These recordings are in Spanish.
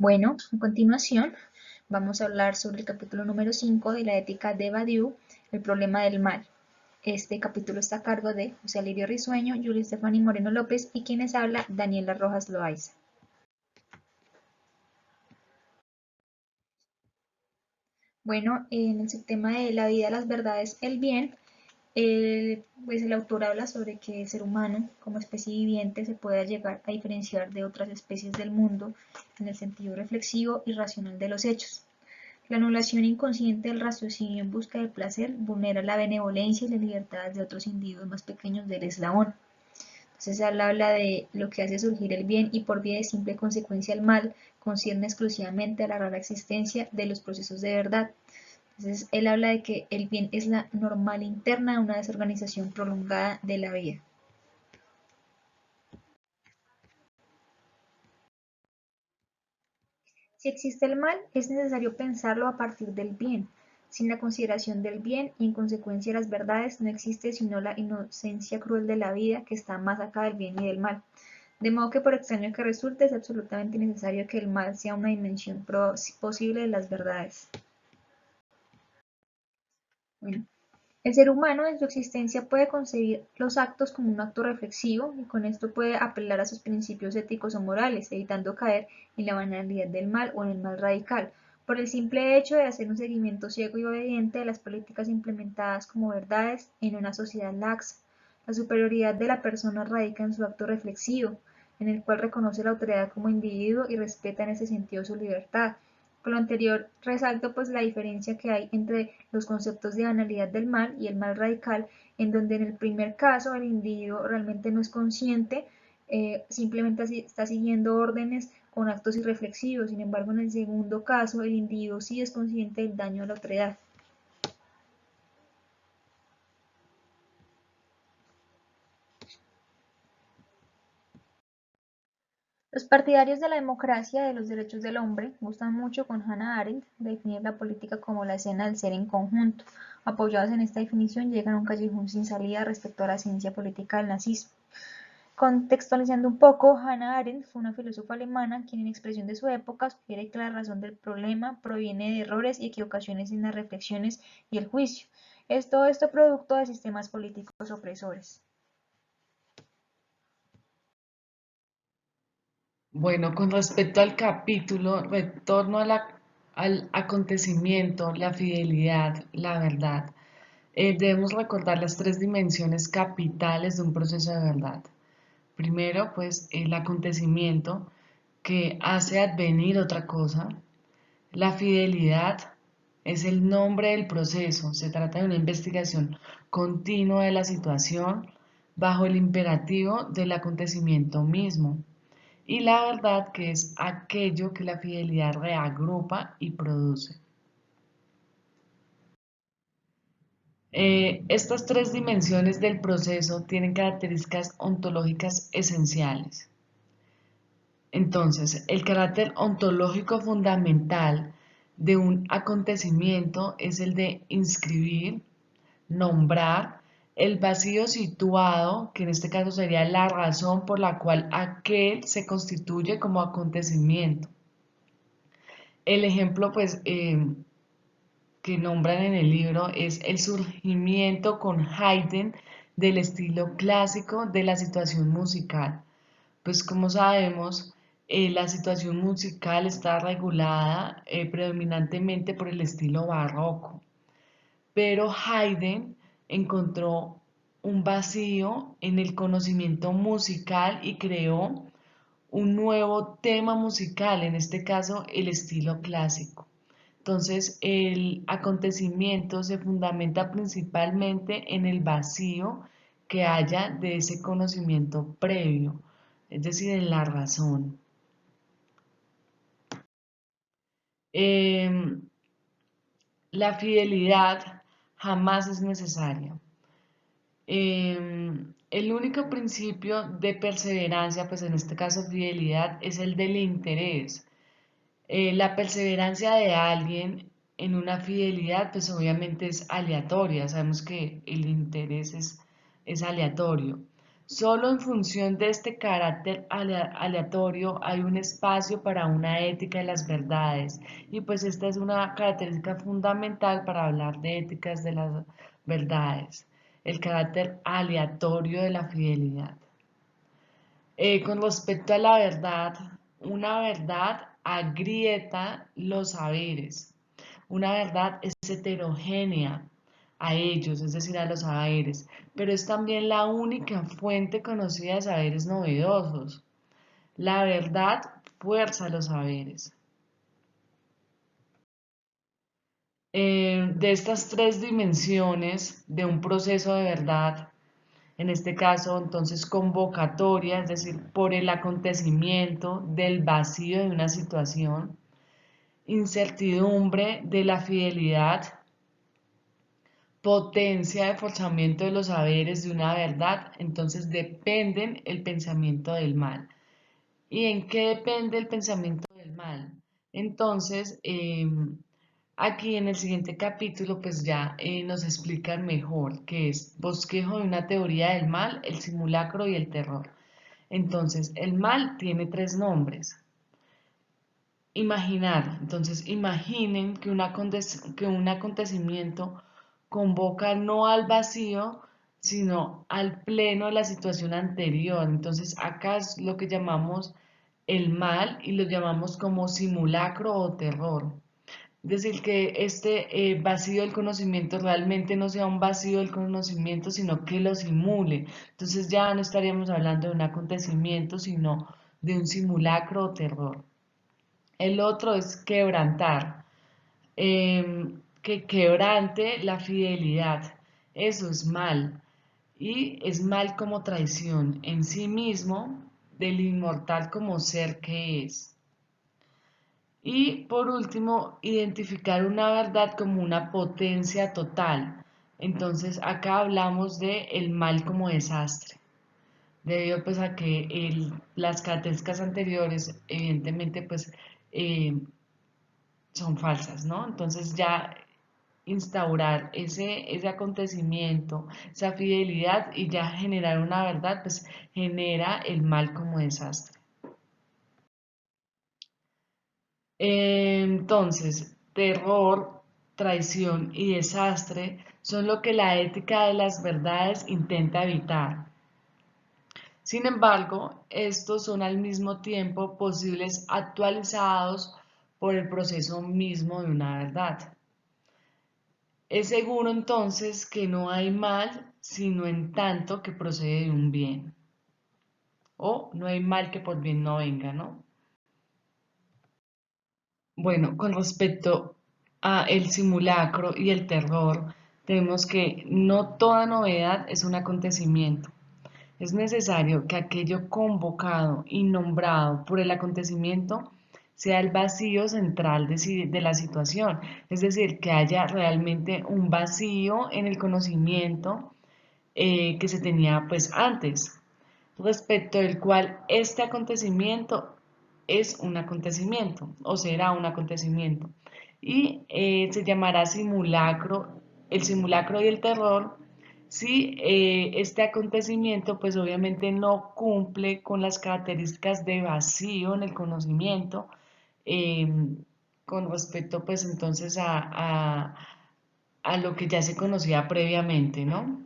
Bueno, a continuación vamos a hablar sobre el capítulo número 5 de la ética de Badiou, el problema del mal. Este capítulo está a cargo de José Alirio Risueño, Julia Estefani Moreno López y quienes habla Daniela Rojas Loaiza. Bueno, en el subtema de la vida, las verdades, el bien, pues el autor habla sobre que el ser humano, como especie viviente, se puede llegar a diferenciar de otras especies del mundo en el sentido reflexivo y racional de los hechos. La anulación inconsciente del raciocinio en busca del placer vulnera la benevolencia y la libertad de otros individuos más pequeños del eslabón. Entonces él habla de lo que hace surgir el bien y por vía de simple consecuencia el mal concierne exclusivamente a la rara existencia de los procesos de verdad. Entonces él habla de que el bien es la normal interna de una desorganización prolongada de la vida. Si existe el mal, es necesario pensarlo a partir del bien. Sin la consideración del bien y en consecuencia las verdades, no existe sino la inocencia cruel de la vida que está más acá del bien y del mal. De modo que por extraño que resulte, es absolutamente necesario que el mal sea una dimensión posible de las verdades. Bueno, el ser humano en su existencia puede concebir los actos como un acto reflexivo y con esto puede apelar a sus principios éticos o morales, evitando caer en la banalidad del mal o en el mal radical, por el simple hecho de hacer un seguimiento ciego y obediente de las políticas implementadas como verdades en una sociedad laxa. La superioridad de la persona radica en su acto reflexivo, en el cual reconoce la autoridad como individuo y respeta en ese sentido su libertad. Con lo anterior, resalto pues la diferencia que hay entre los conceptos de banalidad del mal y el mal radical, en donde en el primer caso el individuo realmente no es consciente, simplemente está siguiendo órdenes con actos irreflexivos. Sin embargo, en el segundo caso, el individuo sí es consciente del daño a la otredad. Los partidarios de la democracia y de los derechos del hombre gustan mucho con Hannah Arendt de definir la política como la escena del ser en conjunto. Apoyados en esta definición, llegan a un callejón sin salida respecto a la ciencia política del nazismo. Contextualizando un poco, Hannah Arendt fue una filósofa alemana quien en expresión de su época sugiere que la razón del problema proviene de errores y equivocaciones en las reflexiones y el juicio. Todo esto producto de sistemas políticos opresores. Bueno, con respecto al capítulo, retorno al acontecimiento, la fidelidad, la verdad. Debemos recordar las tres dimensiones capitales de un proceso de verdad. Primero, pues el acontecimiento que hace advenir otra cosa. La fidelidad es el nombre del proceso. Se trata de una investigación continua de la situación bajo el imperativo del acontecimiento mismo. Y la verdad que es aquello que la fidelidad reagrupa y produce. Estas tres dimensiones del proceso tienen características ontológicas esenciales. Entonces, el carácter ontológico fundamental de un acontecimiento es el de inscribir, nombrar el vacío situado, que en este caso sería la razón por la cual aquel se constituye como acontecimiento. El ejemplo, pues, que nombran en el libro es el surgimiento con Haydn del estilo clásico de la situación musical. Pues como sabemos, la situación musical está regulada predominantemente por el estilo barroco, pero Haydn encontró un vacío en el conocimiento musical y creó un nuevo tema musical, en este caso el estilo clásico. Entonces, el acontecimiento se fundamenta principalmente en el vacío que haya de ese conocimiento previo, es decir, en la razón. Em, la fidelidad jamás es necesaria. El único principio de perseverancia, pues en este caso fidelidad, es el del interés. La perseverancia de alguien en una fidelidad, pues obviamente es aleatoria. Sabemos que el interés es aleatorio. Solo en función de este carácter aleatorio hay un espacio para una ética de las verdades. Y pues esta es una característica fundamental para hablar de éticas de las verdades, el carácter aleatorio de la fidelidad. Con respecto a la verdad, una verdad agrieta los saberes. Una verdad es heterogénea a ellos, es decir, a los saberes, pero es también la única fuente conocida de saberes novedosos. La verdad fuerza los saberes. De estas tres dimensiones de un proceso de verdad, en este caso entonces convocatoria, es decir, por el acontecimiento del vacío de una situación, incertidumbre de la fidelidad, potencia de forzamiento de los saberes de una verdad, entonces dependen el pensamiento del mal. ¿Y en qué depende el pensamiento del mal? Entonces, aquí en el siguiente capítulo, pues ya nos explican mejor qué es bosquejo de una teoría del mal, el simulacro y el terror. Entonces, el mal tiene tres nombres. Imaginar. Entonces, imaginen que un acontecimiento convoca no al vacío, sino al pleno de la situación anterior. Entonces, acá es lo que llamamos el mal y lo llamamos como simulacro o terror. Es decir, que este vacío del conocimiento realmente no sea un vacío del conocimiento, sino que lo simule. Entonces ya no estaríamos hablando de un acontecimiento, sino de un simulacro o terror. El otro es quebrantar, que quebrante la fidelidad. Eso es mal. Y es mal como traición en sí mismo del inmortal como ser que es. Y por último, identificar una verdad como una potencia total. Entonces acá hablamos de el mal como desastre, debido pues a que las características anteriores evidentemente pues eh, son falsas, ¿no? Entonces ya instaurar ese acontecimiento, esa fidelidad y ya generar una verdad, pues genera el mal como desastre. Entonces, terror, traición y desastre son lo que la ética de las verdades intenta evitar. Sin embargo, estos son al mismo tiempo posibles actualizados por el proceso mismo de una verdad. Es seguro entonces que no hay mal sino en tanto que procede de un bien. O no hay mal que por bien no venga, ¿no? Bueno, con respecto a el simulacro y el terror, tenemos que no toda novedad es un acontecimiento. Es necesario que aquello convocado y nombrado por el acontecimiento sea el vacío central de la situación, es decir, que haya realmente un vacío en el conocimiento que se tenía pues antes, respecto del cual este acontecimiento es un acontecimiento o será un acontecimiento y se llamará simulacro, el simulacro y el terror si este acontecimiento pues obviamente no cumple con las características de vacío en el conocimiento eh, con respecto pues entonces a lo que ya se conocía previamente, ¿no?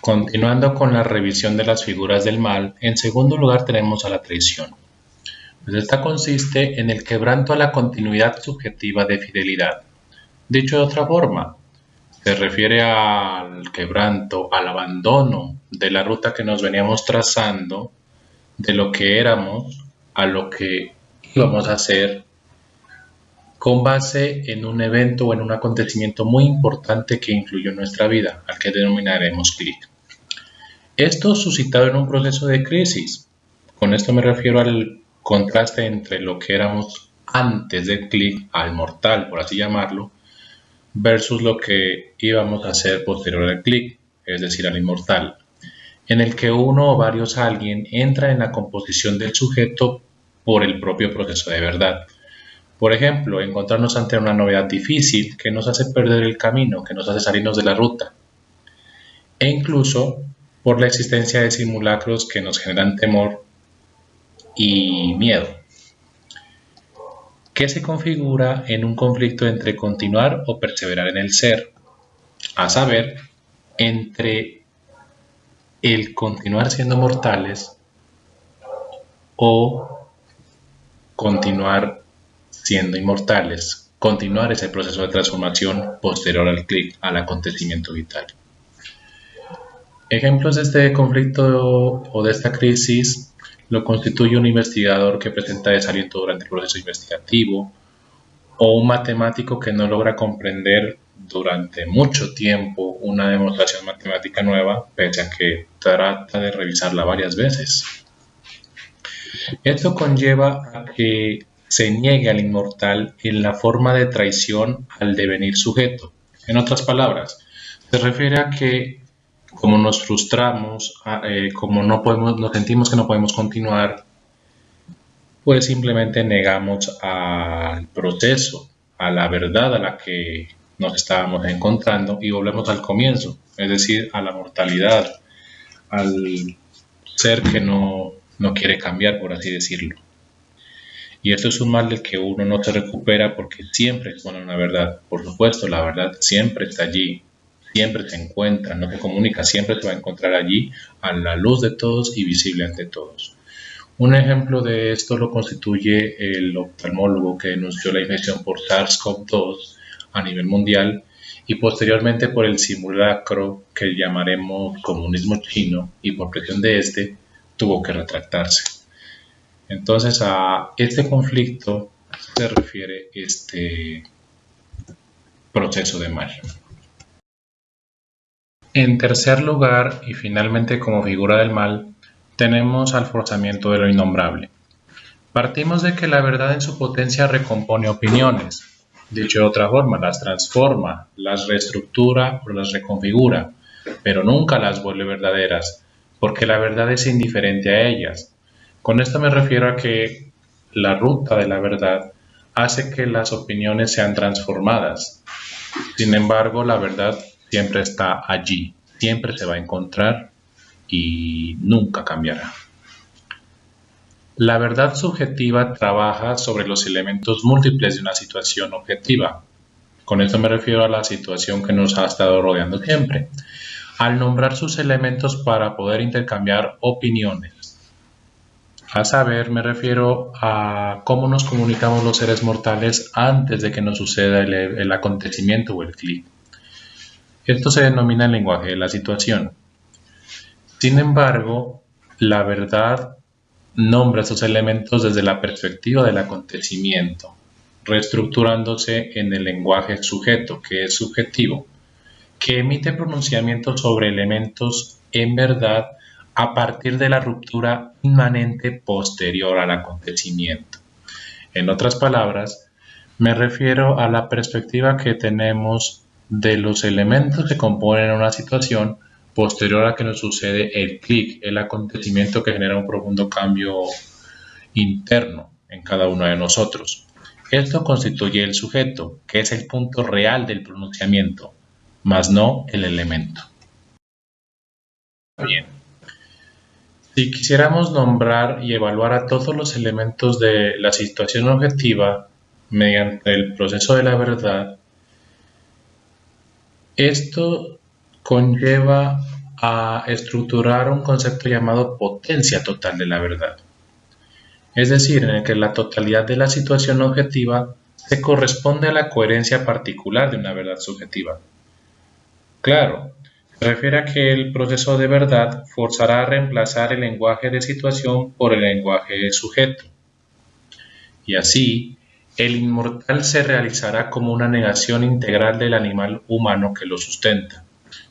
Continuando con la revisión de las figuras del mal, en segundo lugar tenemos a la traición. Pues esta consiste en el quebranto a la continuidad subjetiva de fidelidad. Dicho de otra forma, se refiere al quebranto, al abandono de la ruta que nos veníamos trazando, de lo que éramos a lo que íbamos a hacer, con base en un evento o en un acontecimiento muy importante que influyó en nuestra vida, al que denominaremos clic. Esto suscitado en un proceso de crisis. Con esto me refiero al contraste entre lo que éramos antes del clic, al mortal, por así llamarlo, versus lo que íbamos a hacer posterior al clic, es decir, al inmortal, en el que uno o varios alguien entra en la composición del sujeto por el propio proceso de verdad. Por ejemplo, encontrarnos ante una novedad difícil que nos hace perder el camino, que nos hace salirnos de la ruta. e incluso por la existencia de simulacros que nos generan temor y miedo, que se configura en un conflicto entre continuar o perseverar en el ser, a saber, entre el continuar siendo mortales o continuar siendo inmortales, continuar ese proceso de transformación posterior al clic, al acontecimiento vital. Ejemplos de este conflicto o de esta crisis lo constituye un investigador que presenta desaliento durante el proceso investigativo, o un matemático que no logra comprender durante mucho tiempo una demostración matemática nueva, pese a que trata de revisarla varias veces. Esto conlleva a que se niegue al inmortal en la forma de traición al devenir sujeto. En otras palabras, se refiere a que como nos frustramos, como nos sentimos que no podemos continuar, pues simplemente negamos al proceso, a la verdad a la que nos estábamos encontrando y volvemos al comienzo, es decir, a la mortalidad, al ser que no quiere cambiar, por así decirlo. Y esto es un mal del que uno no se recupera porque siempre expone una verdad. Por supuesto, la verdad siempre está allí, siempre se encuentra, no se comunica, siempre se va a encontrar allí a la luz de todos y visible ante todos. Un ejemplo de esto lo constituye el oftalmólogo que denunció la infección por SARS-CoV-2 a nivel mundial y posteriormente por el simulacro que llamaremos comunismo chino, y por presión de este tuvo que retractarse. Entonces a este conflicto se refiere este proceso de mal. En tercer lugar, y finalmente como figura del mal, tenemos al forzamiento de lo innombrable. Partimos de que la verdad en su potencia recompone opiniones. Dicho de otra forma, las transforma, las reestructura o las reconfigura, pero nunca las vuelve verdaderas, porque la verdad es indiferente a ellas. Con esto me refiero a que la ruta de la verdad hace que las opiniones sean transformadas. Sin embargo, la verdad siempre está allí, siempre se va a encontrar y nunca cambiará. La verdad subjetiva trabaja sobre los elementos múltiples de una situación objetiva. Con esto me refiero a la situación que nos ha estado rodeando siempre, al nombrar sus elementos para poder intercambiar opiniones. A saber, me refiero a cómo nos comunicamos los seres mortales antes de que nos suceda el acontecimiento o el clic. Esto se denomina el lenguaje de la situación. Sin embargo, la verdad nombra estos elementos desde la perspectiva del acontecimiento, reestructurándose en el lenguaje sujeto, que es subjetivo, que emite pronunciamientos sobre elementos en verdad a partir de la ruptura inmanente posterior al acontecimiento. En otras palabras, me refiero a la perspectiva que tenemos de los elementos que componen una situación posterior a que nos sucede el clic, el acontecimiento que genera un profundo cambio interno en cada uno de nosotros. Esto constituye el sujeto, que es el punto real del pronunciamiento, mas no el elemento. Bien. Si quisiéramos nombrar y evaluar a todos los elementos de la situación objetiva mediante el proceso de la verdad, esto conlleva a estructurar un concepto llamado potencia total de la verdad. Es decir, en el que la totalidad de la situación objetiva se corresponde a la coherencia particular de una verdad subjetiva. Claro, se refiere a que el proceso de verdad forzará a reemplazar el lenguaje de situación por el lenguaje de sujeto. Y así, el inmortal se realizará como una negación integral del animal humano que lo sustenta.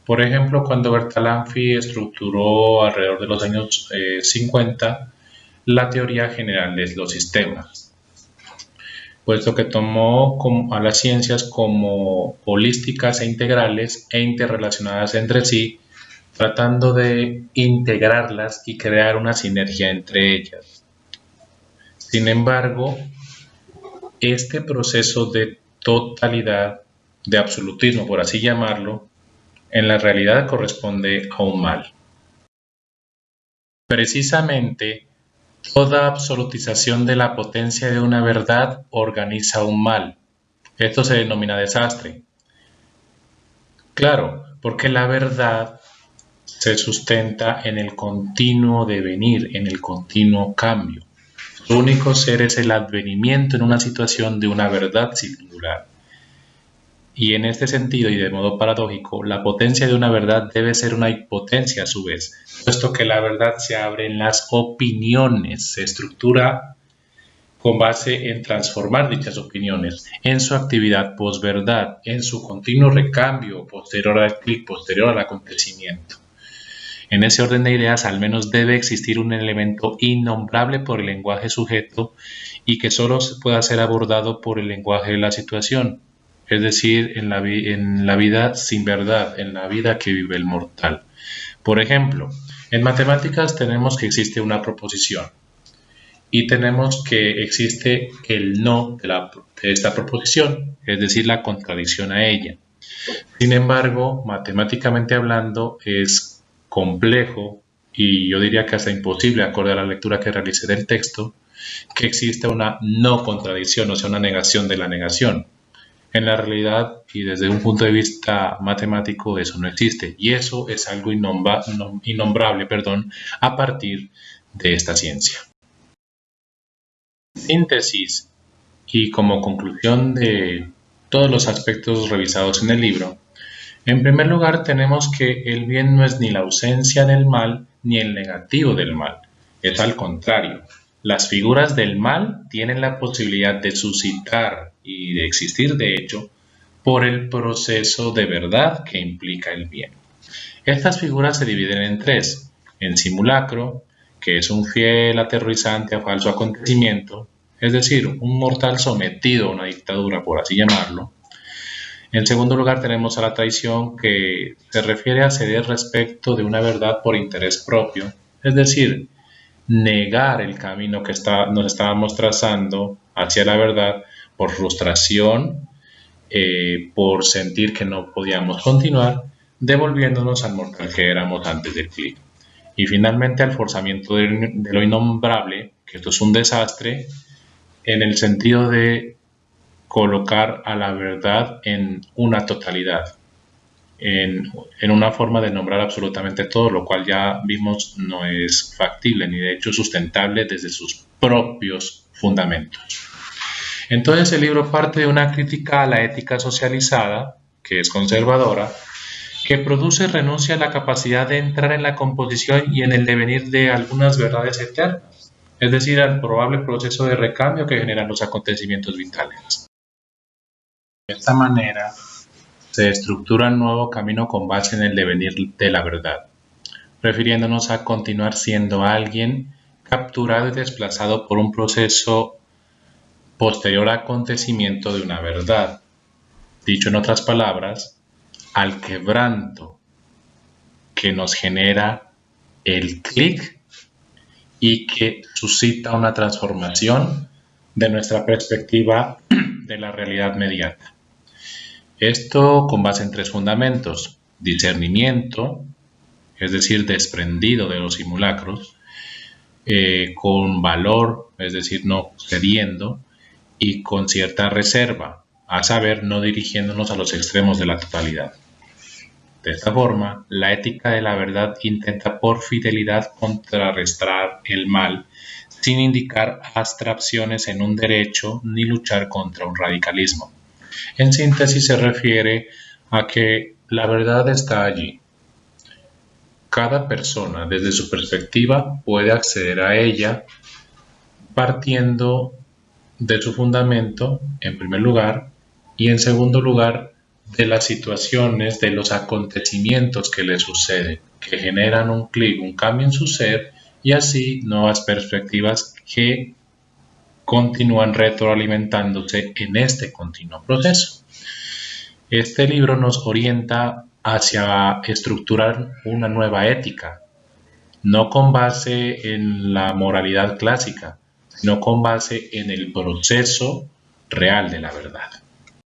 Por ejemplo, cuando Bertalanffy estructuró alrededor de los años 50 la teoría general de los sistemas, puesto que tomó a las ciencias como holísticas e integrales e interrelacionadas entre sí, tratando de integrarlas y crear una sinergia entre ellas. Sin embargo, este proceso de totalidad, de absolutismo, por así llamarlo, en la realidad corresponde a un mal. Precisamente, toda absolutización de la potencia de una verdad organiza un mal. Esto se denomina desastre. Claro, porque la verdad se sustenta en el continuo devenir, en el continuo cambio. Su único ser es el advenimiento en una situación de una verdad singular. Y en este sentido, y de modo paradójico, la potencia de una verdad debe ser una hipotencia a su vez, puesto que la verdad se abre en las opiniones, se estructura con base en transformar dichas opiniones, en su actividad posverdad, en su continuo recambio posterior al clic, posterior al acontecimiento. En ese orden de ideas, al menos debe existir un elemento innombrable por el lenguaje sujeto y que solo pueda ser abordado por el lenguaje de la situación, es decir, en la vida sin verdad, en la vida que vive el mortal. Por ejemplo, en matemáticas tenemos que existe una proposición y tenemos que existe el no de esta proposición, es decir, la contradicción a ella. Sin embargo, matemáticamente hablando, es complejo y yo diría que hasta imposible, acorde a la lectura que realicé del texto, que exista una no contradicción, o sea, una negación de la negación. En la realidad y desde un punto de vista matemático eso no existe y eso es algo innombrable, a partir de esta ciencia. Síntesis y como conclusión de todos los aspectos revisados en el libro, en primer lugar tenemos que el bien no es ni la ausencia del mal ni el negativo del mal, es al contrario. Las figuras del mal tienen la posibilidad de suscitar y de existir de hecho por el proceso de verdad que implica el bien. Estas figuras se dividen en tres: en simulacro, que es un fiel aterrorizante a falso acontecimiento, es decir, un mortal sometido a una dictadura, por así llamarlo. En segundo lugar tenemos a la traición, que se refiere a ceder respecto de una verdad por interés propio, es decir, negar el camino que nos estábamos trazando hacia la verdad por frustración, por sentir que no podíamos continuar, devolviéndonos al mortal que éramos antes del clic. Y finalmente al forzamiento de lo innombrable, que esto es un desastre, en el sentido de colocar a la verdad en una totalidad, en una forma de nombrar absolutamente todo, lo cual ya vimos no es factible ni de hecho sustentable desde sus propios fundamentos. Entonces el libro parte de una crítica a la ética socializada, que es conservadora, que produce renuncia a la capacidad de entrar en la composición y en el devenir de algunas verdades eternas, es decir, al probable proceso de recambio que generan los acontecimientos vitales. De esta manera se estructura un nuevo camino con base en el devenir de la verdad, refiriéndonos a continuar siendo alguien capturado y desplazado por un proceso posterior acontecimiento de una verdad. Dicho en otras palabras, al quebranto que nos genera el clic y que suscita una transformación de nuestra perspectiva de la realidad mediata. Esto con base en tres fundamentos: discernimiento, es decir, desprendido de los simulacros, con valor, es decir, no cediendo, y con cierta reserva, a saber, no dirigiéndonos a los extremos de la totalidad. De esta forma, la ética de la verdad intenta por fidelidad contrarrestar el mal, sin indicar abstracciones en un derecho ni luchar contra un radicalismo. En síntesis, se refiere a que la verdad está allí. Cada persona, desde su perspectiva, puede acceder a ella partiendo de su fundamento, en primer lugar, y en segundo lugar, de las situaciones, de los acontecimientos que le suceden, que generan un clic, un cambio en su ser, y así nuevas perspectivas que continúan retroalimentándose en este continuo proceso. Este libro nos orienta hacia estructurar una nueva ética, no con base en la moralidad clásica, sino con base en el proceso real de la verdad.